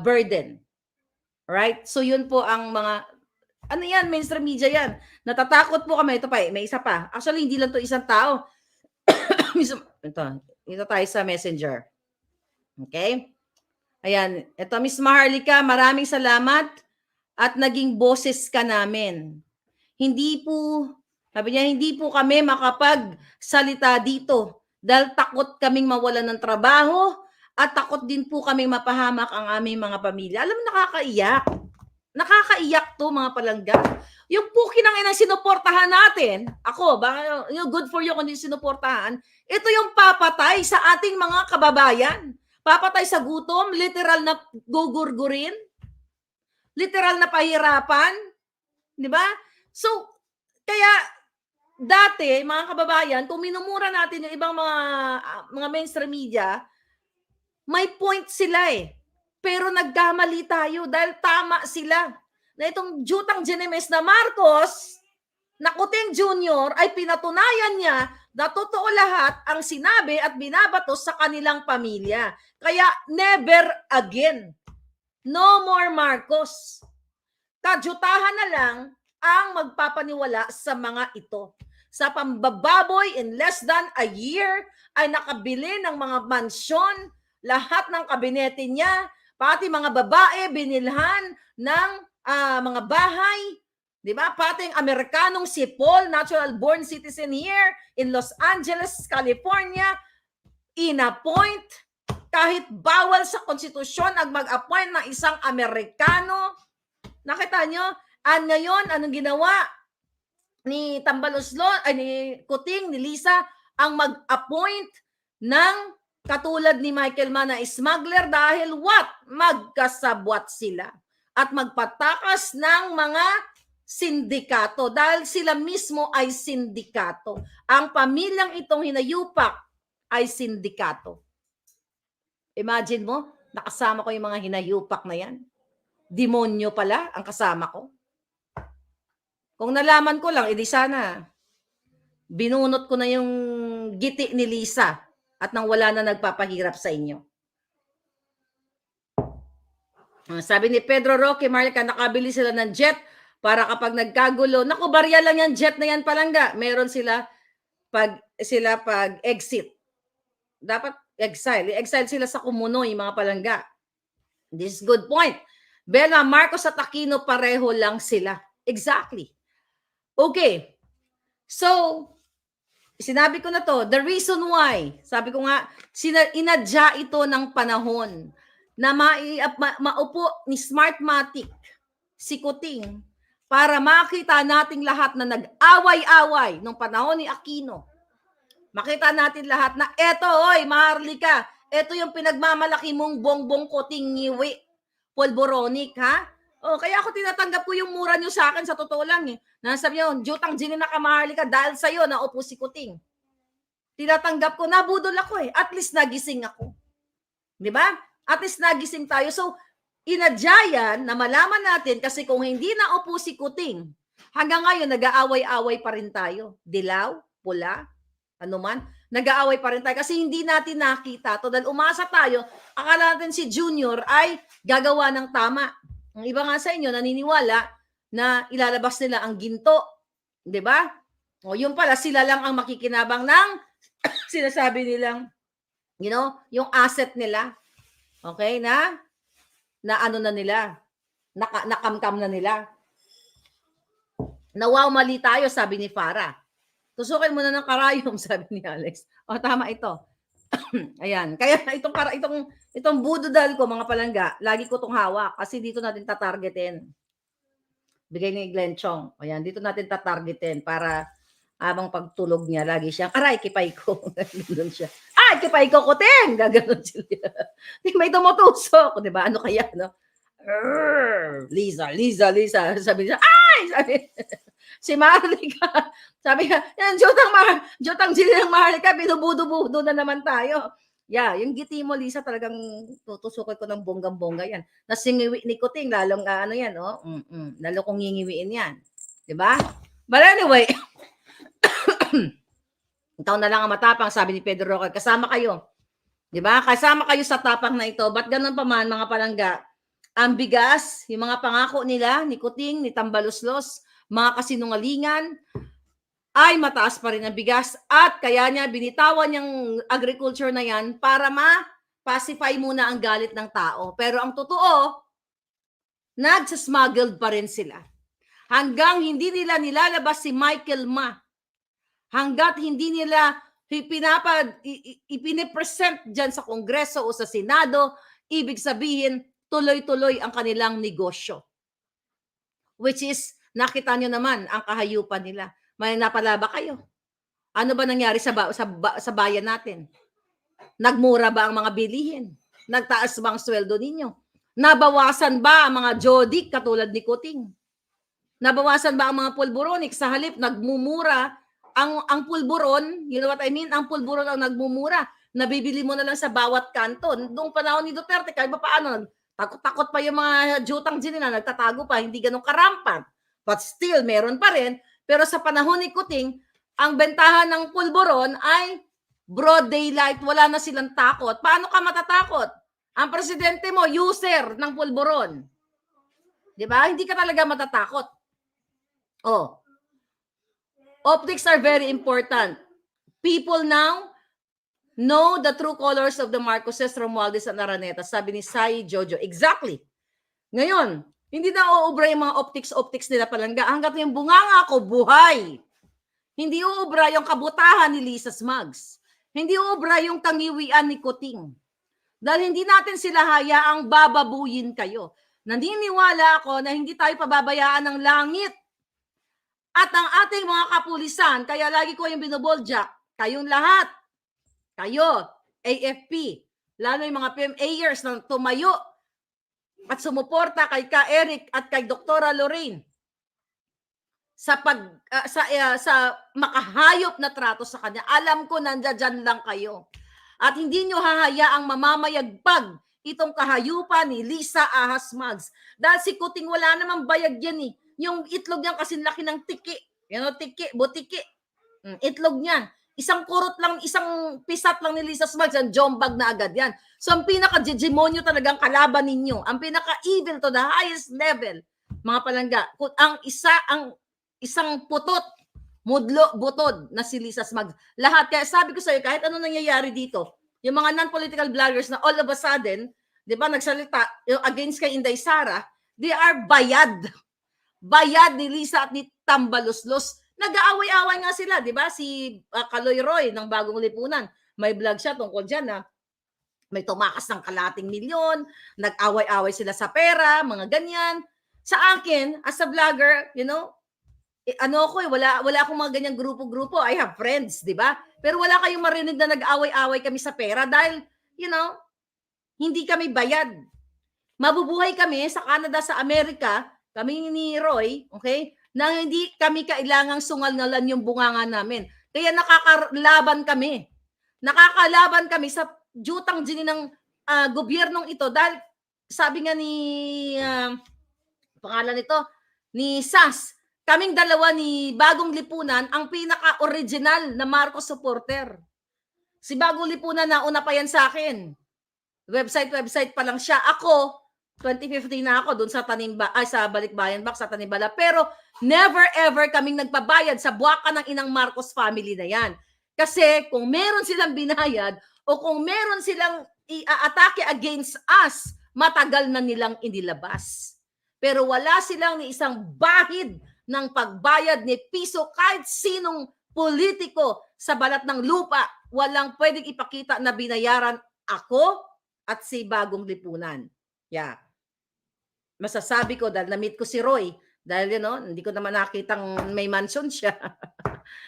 burden. Right? So yun po ang mga, ano yan, mainstream media yan. Natatakot po kami. Ito pa, may isa pa. Actually, hindi lang to isang tao. Ito tayo sa Messenger. Okay? Ayan. Ito, Miss Maharlika, maraming salamat at naging boses ka namin. Hindi po, sabi niya, hindi po kami makapagsalita dito dahil takot kaming mawalan ng trabaho at takot din po kaming mapahamak ang aming mga pamilya. Alam mo, nakakaiyak. Nakakaiyak to, mga palangga. Yung puki ng inang sinuportahan natin, ako, good for you kung hindi sinuportahan, ito yung papatay sa ating mga kababayan. Papatay sa gutom, literal na gugurgurin, literal na pahirapan, di ba? So, kaya dati, mga kababayan, kung minumura natin yung ibang mga mainstream media, may point sila Pero nagkamali tayo dahil tama sila. Na itong jutang Genemes na Marcos, na Kuting Jr. ay pinatunayan niya na totoo lahat ang sinabi at binabato sa kanilang pamilya. Kaya never again. No more Marcos. Kajutahan na lang ang magpapaniwala sa mga ito. Sa pambababoy, in less than a year, ay nakabili ng mga mansyon, lahat ng kabinete niya, pati mga babae, binilhan ng mga bahay, di ba? Pati ang Amerikanong si Paul, natural-born citizen here in Los Angeles, California, in-appoint, kahit bawal sa konstitusyon ang mag-appoint ng isang Amerikano. Nakita nyo? At ngayon, anong ginawa ni Tambaluslos, ni Kuting, ni Lisa, ang mag-appoint ng katulad ni Michael Mann na smuggler dahil what? Magkasabwat sila at magpatakas ng mga sindikato dahil sila mismo ay sindikato. Ang pamilyang itong hinayupak ay sindikato. Imagine mo, nakasama ko yung mga hinayupak na yan. demonyo pala ang kasama ko. Kung nalaman ko lang, edi sana binunot ko na yung giti ni Lisa at nang wala na nagpapahirap sa inyo. Sabi ni Pedro Roque, Marlica, nakabili sila ng jet para kapag nagkagulo, naku, barya lang yan, jet na yan, Palangga. Meron sila pag exit. Dapat exile. I-exile sila sa Kumunoy, mga Palangga. This is good point. Bella, Marcos at Aquino, pareho lang sila. Exactly. Okay. So, sinabi ko na to, the reason why, sabi ko nga, inadya ito ng panahon na maupo ni Smartmatic, si Kuting, para makita nating lahat na nag-away-away nung panahon ni Aquino. Makita natin lahat na eto, oy, Marlica, eto yung pinagmamalaki mong bongbong Kuting ngiwi, polboronic, ha? O, kaya ako tinatanggap ko yung mura nyo sa akin, sa totoo lang eh. Nasabi nyo, jutang ginin na ka, Marlica, dahil sa'yo, naupo si Kuting. Tinatanggap ko, nabudol ako eh. At least nagising ako. Di ba? At least nagising tayo. So, inadyayan na malaman natin kasi kung hindi naupo si Kuting, hanggang ngayon, nag-aaway-away pa rin tayo. Dilaw, pula, anuman, nag-aaway pa rin tayo kasi hindi natin nakita to. Dahil umasa tayo, akala natin si Junior ay gagawa ng tama. Ang iba nga sa inyo, naniniwala na ilalabas nila ang ginto. Di ba? O yung pala, sila lang ang makikinabang ng sinasabi nilang, you know, yung asset nila. Okay, na ano na nila, nakamkam na nila. Nawaw, mali tayo, sabi ni Farah. Tusukin mo na ng karayom, sabi ni Alex. O, tama ito. Ayan. Kaya itong budodal ko, mga Palangga, lagi ko itong hawak kasi dito natin tatargetin. Bigay ni Glenn Chong. Ayan, dito natin tatargetin para habang pagtulog niya, lagi siyang, aray, kipay ko. Ganoon siya. Ay, kipay ko, Kuting! Gaganon sila. May tumutusok. Diba? Ano kaya, no? Lisa. Sabi niya, ay! Sabi, si Marlica. Sabi niya, yan, jutang sila ng Marlica, binubudo-budo na naman tayo. Yeah, yung giti mo, Lisa, talagang tutusukin ko ng bonggang-bongga yan. Nasingiwi ni Kuting, lalong ano yan, oh. Lalo kong ngingiwiin yan. Diba? But anyway, ikaw na lang ang matapang, sabi ni Pedro Roque. Kasama kayo. Diba? Kasama kayo sa tapang na ito. Ba't ganun pa man, mga Palangga? Ang bigas, yung mga pangako nila, ni Kuting, ni Tambaluslos, mga kasinungalingan, ay mataas pa rin ang bigas. At kaya niya binitawan yung agriculture na yan para ma-pacify muna ang galit ng tao. Pero ang totoo, nagsasmuggled pa rin sila. Hanggang hindi nila nilalabas si Michael Ma. Hanggat hindi nila ipinipresent dyan sa Kongreso o sa Senado, ibig sabihin, tuloy-tuloy ang kanilang negosyo. Which is, nakita nyo naman ang kahayupan nila. May napala ba kayo? Ano ba nangyari sa bayan natin? Nagmura ba ang mga bilihin? Nagtaas ba ang sweldo ninyo? Nabawasan ba ang mga jodik katulad ni Kuting? Nabawasan ba ang mga pulboronic? Sa halip, nagmumura ang pulburon, you know what I mean? Ang pulburon ang nagmumura. Nabibili mo na lang sa bawat kanto. Noong panahon ni Duterte, kahit pa paano, takot-takot pa yung mga jutang na nagtatago pa, hindi ganun karampan. But still, meron pa rin. Pero sa panahon ni Kuting, ang bentahan ng pulburon ay broad daylight, wala na silang takot. Paano ka matatakot? Ang presidente mo, user ng pulburon. Di ba? Hindi ka talaga matatakot. Oh. Optics are very important. People now know the true colors of the Marcoses, Romualdez, and Araneta. Sabi ni Sai Jojo. Exactly. Ngayon, hindi na uubra yung mga optics nila Palangga. Hanggat yung bunganga ko, buhay. Hindi uubra yung kabutahan ni Lisa Smugs. Hindi uubra yung tangiwian ni Kuting. Dahil hindi natin sila hayaang bababuyin kayo. Naniniwala ako na hindi tayo pababayaan ng langit. At ang ating mga kapulisan, kaya lagi ko yung binoboljak, kayong lahat, kayo, AFP, lalo yung mga PMAers na tumayo at sumuporta kay Ka Eric at kay Doktora Lorraine sa makahayop na trato sa kanya. Alam ko nandiyan lang kayo. At hindi nyo hahayaang mamamayagpag itong kahayupan ni Lisa Ahas Magz. Dahil si Kuting wala namang bayag yan eh. Yung itlog niyan kasi laki ng tiki. Tiki, butiki. Itlog niyan. Isang kurot lang, isang pisat lang ni Lisa Magz, ang jombag na agad yan. So ang pinaka-demonyo talagang kalaban ninyo, ang pinaka-evil to the highest level, mga palangga, ang isang putot, mudlo, butod na si Lisa Magz. Lahat, kaya sabi ko sa'yo, kahit ano nangyayari dito, yung mga non-political vloggers na all of a sudden, di ba, nagsalita against kay Inday Sara, they are bayad. Bayad ni Lisa at ni Tambaluslos. Nag-aaway-away nga sila, di ba? Si Kaloy Roy ng Bagong Lipunan, may vlog siya tungkol dyan na may tumakas ng kalating milyon, nag-away-away sila sa pera, mga ganyan. Sa akin, as a vlogger, wala akong mga ganyang grupo-grupo. I have friends, di ba? Pero wala kayong marinig na nag-away-away kami sa pera dahil, hindi kami bayad. Mabubuhay kami sa Canada, sa Amerika, kami ni Roy, okay, na hindi kami kailangang sungal-ngalan yung bunganga namin. Kaya nakakalaban kami. Nakakalaban kami sa jutang dini ng gobyernong ito dahil sabi nga ni pangalan nito, ni SAS, kaming dalawa ni Bagong Lipunan ang pinaka-original na Marcos supporter. Si Bagong Lipunan na una pa yan sa akin. Website pa lang siya. Ako, 2015 na ako doon sa sa Balikbayan Box sa Tanibala. Pero never ever kaming nagpabayad sa buwaka ng inang Marcos family na yan. Kasi kung meron silang binayad o kung meron silang i-atake against us, matagal na nilang inilabas. Pero wala silang ni isang bahid ng pagbayad ni piso kahit sinong politiko sa balat ng lupa. Walang pwedeng ipakita na binayaran ako at si Bagong Lipunan. Yeah. Masasabi ko dahil na-meet ko si Roy, dahil hindi ko naman nakitang may mansion siya.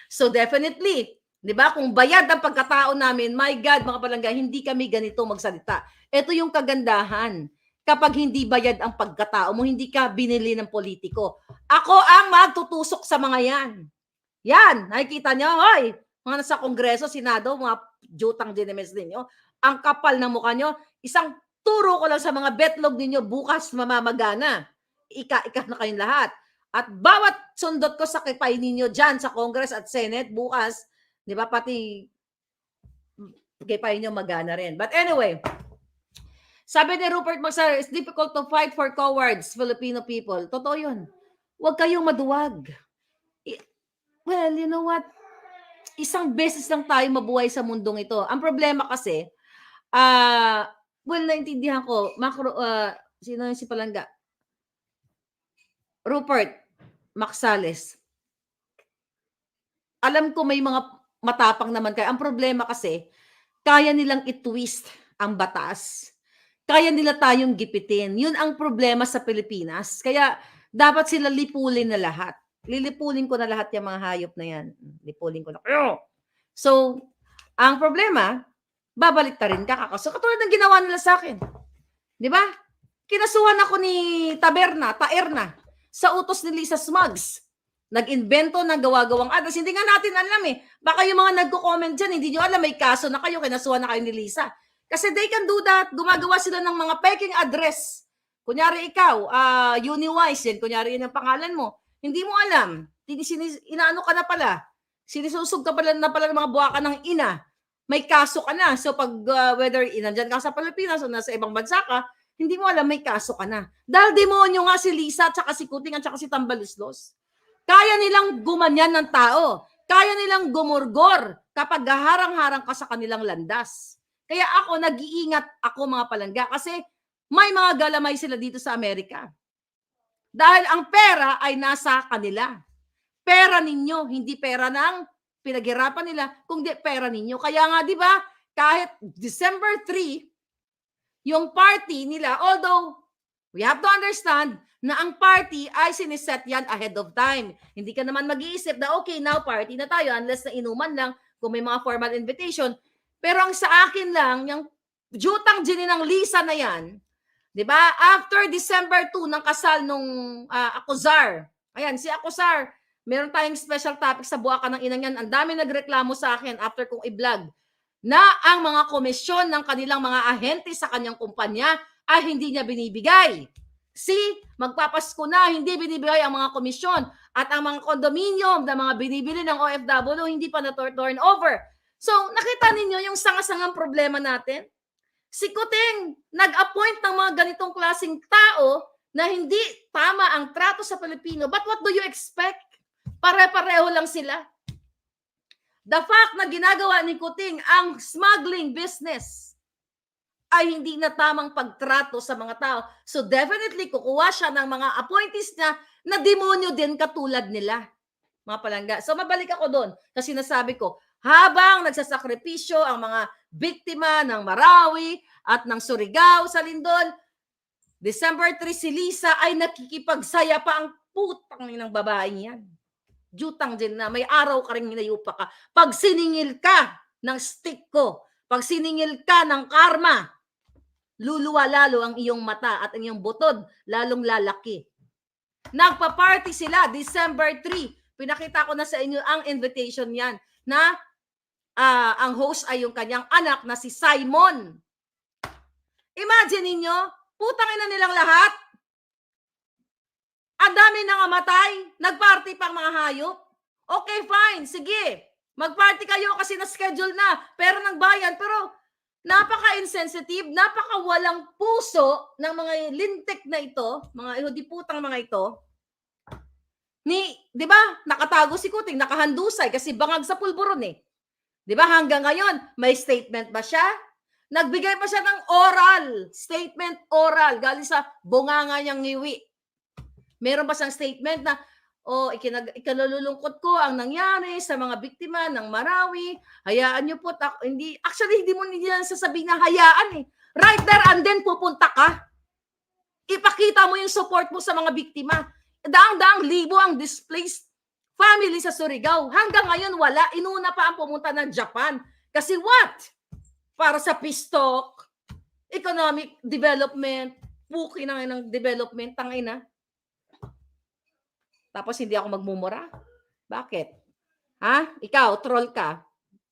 So definitely, di ba, kung bayad ang pagkatao namin, my God, mga palangga, hindi kami ganito magsalita. Ito yung kagandahan. Kapag hindi bayad ang pagkatao mo, hindi ka binili ng politiko. Ako ang magtutusok sa mga yan. Yan, nakikita nyo, hoy, mga nasa Kongreso, Senado, mga jutang dinemes ninyo, ang kapal ng mukha nyo, isang turo ko lang sa mga betlog ninyo, bukas mamamagana. Ika-ika na kayong lahat. At bawat sundot ko sa kipay ninyo dyan sa Congress at Senate, bukas, di ba, pati kipay nyo magana rin. But anyway, sabi ni Rupert Magsara, it's difficult to fight for cowards, Filipino people. Totoo yun. Huwag kayong maduwag. Well, you know what? Isang beses lang tayo mabuhay sa mundong ito. Ang problema kasi, naintindihan ko, sino yung si Palangga? Rupert Magsales. Alam ko may mga matapang naman kayo. Ang problema kasi, kaya nilang i-twist ang batas. Kaya nila tayong gipitin. Yun ang problema sa Pilipinas. Kaya dapat sila lipulin na lahat. Lilipulin ko na lahat yung mga hayop na yan. Lipulin ko na kayo. So, ang problema, babalik ta rin ka. So, katulad ng ginawa nila sa akin. Di ba? Kinasuhan ako ni Taerna, sa utos ni Lisa Magz. Nag-invento ng gawa-gawang address. Hindi nga natin alam eh. Baka yung mga nagko-comment dyan, hindi nyo alam, may kaso na kayo, kinasuhan na kayo ni Lisa. Kasi they can do that. Gumagawa sila ng mga peking address. Kunyari ikaw, Uniwise, yan. Kunyari yun ang pangalan mo. Hindi mo alam. Inaano ka na pala. Sinisusog ka pala ng mga buwaka ng ina. May kaso ka na. So pag whether inandyan ka sa Pilipinas o nasa ibang bansa ka, hindi mo alam, may kaso ka na. Dahil demonyo nga si Lisa, tsaka si Kuting, at tsaka si Tambaluslos. Kaya nilang gumanyan ng tao. Kaya nilang gumurgor kapag harang-harang ka sa kanilang landas. Kaya ako, nag-iingat ako mga palangga kasi may mga galamay sila dito sa Amerika. Dahil ang pera ay nasa kanila. Pera ninyo, hindi pera ng pinaghirapan nila, kundi pera ninyo. Kaya nga, di ba, kahit December 3, yung party nila, although we have to understand na ang party ay siniset yan ahead of time. Hindi ka naman mag-iisip na, okay, now party na tayo unless na inuman lang kung may mga formal invitation. Pero ang sa akin lang, yung jutang gini ng Lisa na yan, di ba? After December 2 ng kasal nung Acuzar. Ayan, si Acuzar, meron tayong special topic sa buwaka ng inang yan. Ang dami nagreklamo sa akin after kong i-vlog na ang mga komisyon ng kanilang mga ahente sa kanyang kumpanya ay hindi niya binibigay. Magpapasko na, hindi binibigay ang mga komisyon at ang mga condominium na mga binibili ng OFW hindi pa na-turn over. So, nakita ninyo yung sanga-sangang problema natin? Si Kuting nag-appoint ng mga ganitong klaseng tao na hindi tama ang trato sa Pilipino. But what do you expect? Pare-pareho lang sila. The fact na ginagawa ni Kuting ang smuggling business ay hindi na tamang pagtrato sa mga tao. So definitely, kukuha siya ng mga appointees na demonyo din katulad nila. Mga palangga. So mabalik ako doon. Kasi nasabi ko, habang nagsasakripisyo ang mga biktima ng Marawi at ng Surigao sa Lindol, December 3 si Lisa ay nakikipagsaya pa ang putang ng babaeng yan. Jutang din na may araw ka rin hinayupa ka. Pag siningil ka ng stick ko, pag siningil ka ng karma, luluwa lalo ang iyong mata at ang iyong butod lalong lalaki. Nagpa-party sila December 3. Pinakita ko na sa inyo ang invitation yan na ang host ay yung kanyang anak na si Simon. Imagine ninyo, putang ina nilang lahat. Ang dami nang amatay, nagparty pang mga hayop. Okay, fine, sige. Magparty kayo kasi na-schedule na, pero nagbayan. Pero napaka-insensitive, napaka-walang puso ng mga lintik na ito, mga ihudiputang mga ito. Di ba, nakatago si Kuting, nakahandusay kasi bangag sa pulburon eh. Di ba, hanggang ngayon, may statement ba siya? Nagbigay pa siya ng oral, statement oral, galing sa bunganga niyang ngiwi. Meron ba siyang statement na, ikinalulungkot ko ang nangyari sa mga biktima ng Marawi. Hayaan niyo po. Hindi mo nila sasabihin na hayaan eh. Right there and then pupunta ka. Ipakita mo yung support mo sa mga biktima. Daang-daang libo ang displaced family sa Surigao. Hanggang ngayon wala. Inuna pa ang pumunta ng Japan. Kasi what? Para sa peace talk, economic development, puki ng development, tangina. Tapos hindi ako magmumura? Bakit? Ha? Ikaw, troll ka.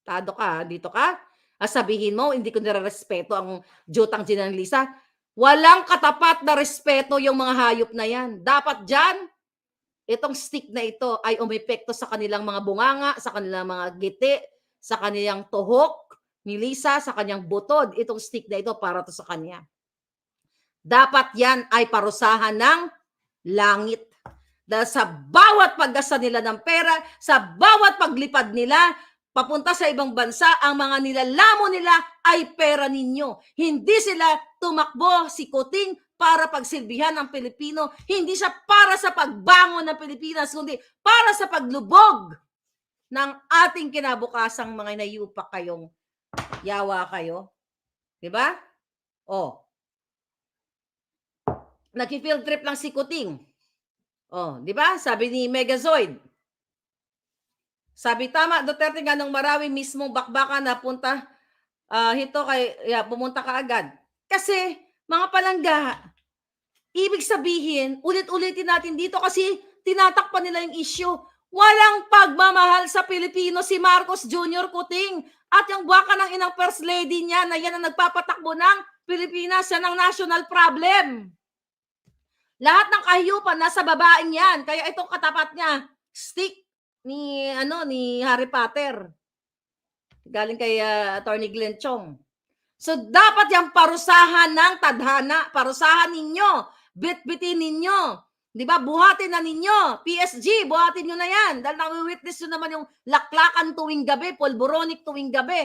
Tado ka, dito ka. Sabihin mo, hindi ko nire-respeto ang jutang Ginang Lisa. Walang katapat na respeto yung mga hayop na yan. Dapat dyan, itong stick na ito ay umepekto sa kanilang mga bunganga, sa kanilang mga giti, sa kanilang tuhok ni Lisa, sa kanyang butod. Itong stick na ito para to sa kanya. Dapat yan ay parusahan ng langit. Dahil sa bawat paggasa nila ng pera, sa bawat paglipad nila, papunta sa ibang bansa, ang mga nilalamo nila ay pera ninyo. Hindi sila tumakbo si Kuting para pagsilbihan ng Pilipino. Hindi siya para sa pagbangon ng Pilipinas, kundi para sa paglubog ng ating kinabukasang mga nayupak kayong yawa kayo. Diba? Nag-field trip lang si Kuting. Di ba? Sabi ni Megazoid. Sabi tama, Duterte nga nung Marawi mismo bakbaka na punta pumunta ka agad. Kasi mga palangga, ibig sabihin, ulit-ulitin natin dito kasi tinatakpan nila yung issue. Walang pagmamahal sa Pilipino si Marcos Jr. Kuting at yung baka ng inang first lady niya na yan ang nagpapatakbo ng Pilipinas, yan ang national problem. Lahat ng kahiyupan nasa babaeng yan. Kaya itong katapat niya, stick ni Harry Potter. Galing kay Attorney Glenn Chong. So dapat yung parusahan ng tadhana, parusahan ninyo, bit-bitin ninyo. 'Di ba? Buhatin na ninyo. PSG, buhatin niyo na yan. Dahil nawi-witness nyo naman yung laklakan tuwing gabi, polboronic tuwing gabi.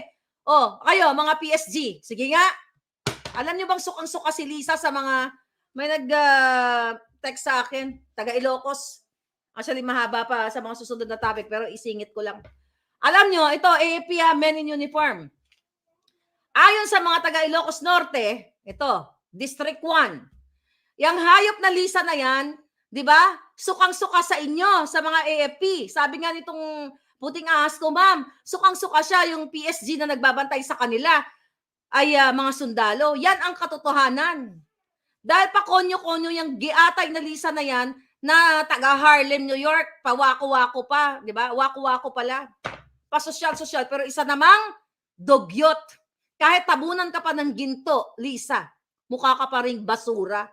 Kayo mga PSG, sige nga. Alam niyo bang sukang-suka si Lisa sa mga may nag-text sa akin, taga Ilocos. Actually, mahaba pa sa mga susunod na topic, pero isingit ko lang. Alam nyo, ito, AFP Men in Uniform. Ayon sa mga taga Ilocos Norte, ito, District 1. Yang hayop na Lisa na yan, di ba? Sukang-suka sa inyo, sa mga AFP. Sabi nga nitong puting ahas ko, ma'am, sukang-suka siya yung PSG na nagbabantay sa kanila ay mga sundalo. Yan ang katotohanan. Dahil pa konyo-konyo yung giatay na Lisa na yan na taga Harlem, New York, pa wako-wako pa, di ba? Wako-wako pala. Pa-social-social, pero isa namang Dugyot. Kahit tabunan ka pa ng ginto, Lisa, mukha ka pa ring basura.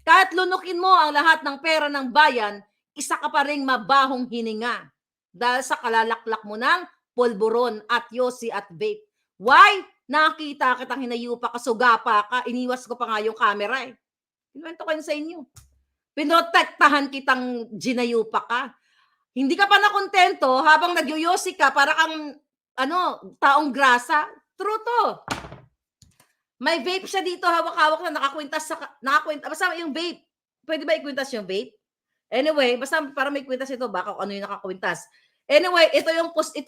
Kahit lunukin mo ang lahat ng pera ng bayan, isa ka pa ring mabahong hininga dahil sa kalalaklak mo ng polboron at yosi at vape. Why? Nakita kitang hinayupa ka, sugapa ka, iniwas ko pa nga yung camera eh. Kinuwento ko yun sa inyo. Pinotektahan kitang ginayupa ka. Hindi ka pa nakontento habang nagyoyosi ka para kang taong grasa. True to. May vape siya dito, hawak-hawak na nakakwintas. Basta yung vape. Pwede ba ikwintas yung vape? Anyway, basta para may kwintas ito, baka ano yung nakakwintas. Anyway, ito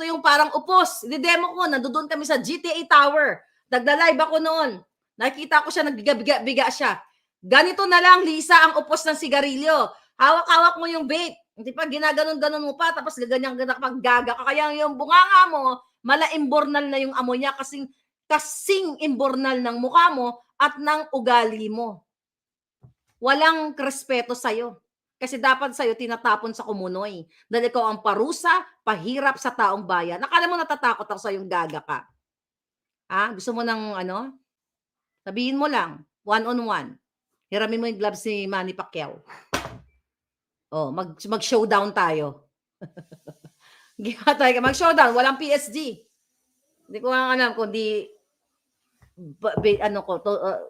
yung parang upos. Didemo ko, nandoon kami sa GTA Tower. Nagda-live ako noon. Nakita ko siya, nagbiga-biga siya. Ganito na lang, Lisa, ang upos ng sigarilyo. Hawak-hawak mo yung vape. Hindi pa ginaganon-ganon mo pa, tapos gaganyan-ganan kapag gaga ka. Kaya yung bunganga mo, malaimbornal na yung amoy niya kasing imbornal ng mukha mo at ng ugali mo. Walang respeto sa'yo. Kasi dapat sa'yo tinatapon sa kumunoy. Dahil ikaw ang parusa, pahirap sa taong bayan. Akala mo natatakot ako sa'yong gaga ka? Ha? Gusto mo ng Sabihin mo lang, one-on-one. Hiramin mo yung gloves ni Manny Pacquiao. Oh, mag-showdown tayo. Mag-showdown, walang PSG. Hindi ko nga alam kung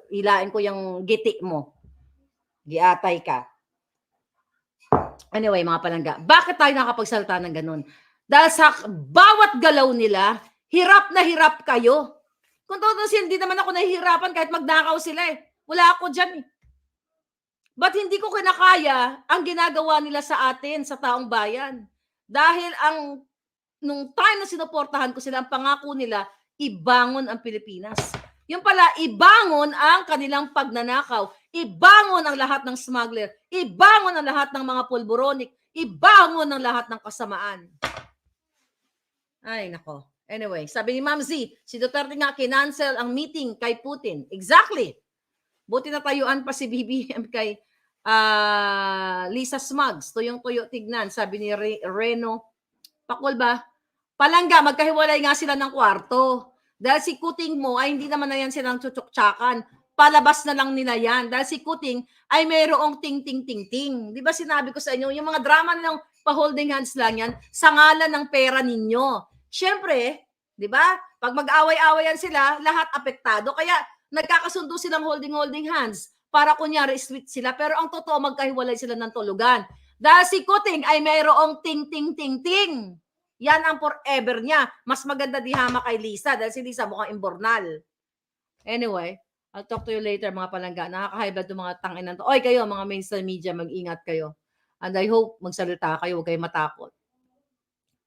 hilain ko yung giti mo. Giatay ka. Anyway, mga palangga, bakit tayo nakapagsalita ng ganun? Dahil sa bawat galaw nila, hirap na hirap kayo. Kung tutusin, hindi naman ako nahihirapan kahit magnakaw sila eh. Wala ako dyan eh. Ba't hindi ko kinakaya ang ginagawa nila sa atin, sa taong bayan? Dahil nung time na sinuportahan ko sila, ang pangako nila, ibangon ang Pilipinas. Yung pala, ibangon ang kanilang pagnanakaw. Ibangon ang lahat ng smuggler. Ibangon ang lahat ng mga pulburonik. Ibangon ang lahat ng kasamaan. Ay, nako. Anyway, sabi ni Ma'am Z, si Duterte nga kinancel ang meeting kay Putin. Exactly. Buti na tayuan pa si BBM kay Lisa Smugs. Tuyong-tuyo tignan, sabi ni Reno. Pakul ba? Palangga, magkahiwalay nga sila ng kwarto. Dahil si Kuting mo ay hindi naman na yan silang tsutsuksakan. Palabas na lang nila yan. Dahil si Kuting ay mayroong ting-ting-ting-ting. Di ba sinabi ko sa inyo, yung mga drama nilang pa-holding hands lang yan, sa ngalan ng pera ninyo. Siyempre, di ba? Pag mag-away-awayan sila, lahat apektado. Kaya nagkakasundo silang holding hands para kunyari sweet sila. Pero ang totoo, magkahiwalay sila ng tulugan. Dahil si Kuting ay mayroong ting-ting-ting-ting. Yan ang forever niya. Mas maganda dihama kay Lisa dahil si Lisa mukhang imbornal. Anyway, I'll talk to you later mga palangga. Nakaka-high blood mga tanginan to. Oy kayo, mga mainstream media, mag-ingat kayo. And I hope magsalita kayo, huwag kayo matakot.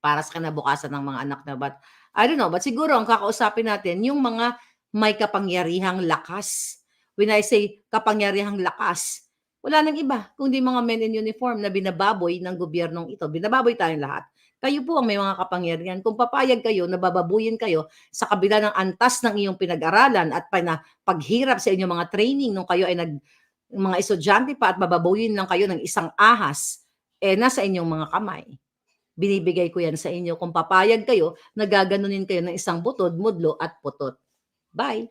Para sa kinabukasan ng mga anak na. But I don't know, but siguro ang kakausapin natin, yung mga may kapangyarihang lakas. When I say kapangyarihang lakas, wala nang iba, kundi mga men in uniform na binababoy ng gobyernong ito. Binababoy tayong lahat. Kayo po ang may mga kapangyarihan. Kung papayag kayo, nabababuyin kayo sa kabila ng antas ng iyong pinag-aralan at paghirap sa inyong mga training nung kayo ay mga estudyante pa at bababuyin lang kayo ng isang ahas, nasa inyong mga kamay. Binibigay ko yan sa inyo. Kung papayag kayo, nagaganunin kayo ng isang butod, mudlo at putot. Bye!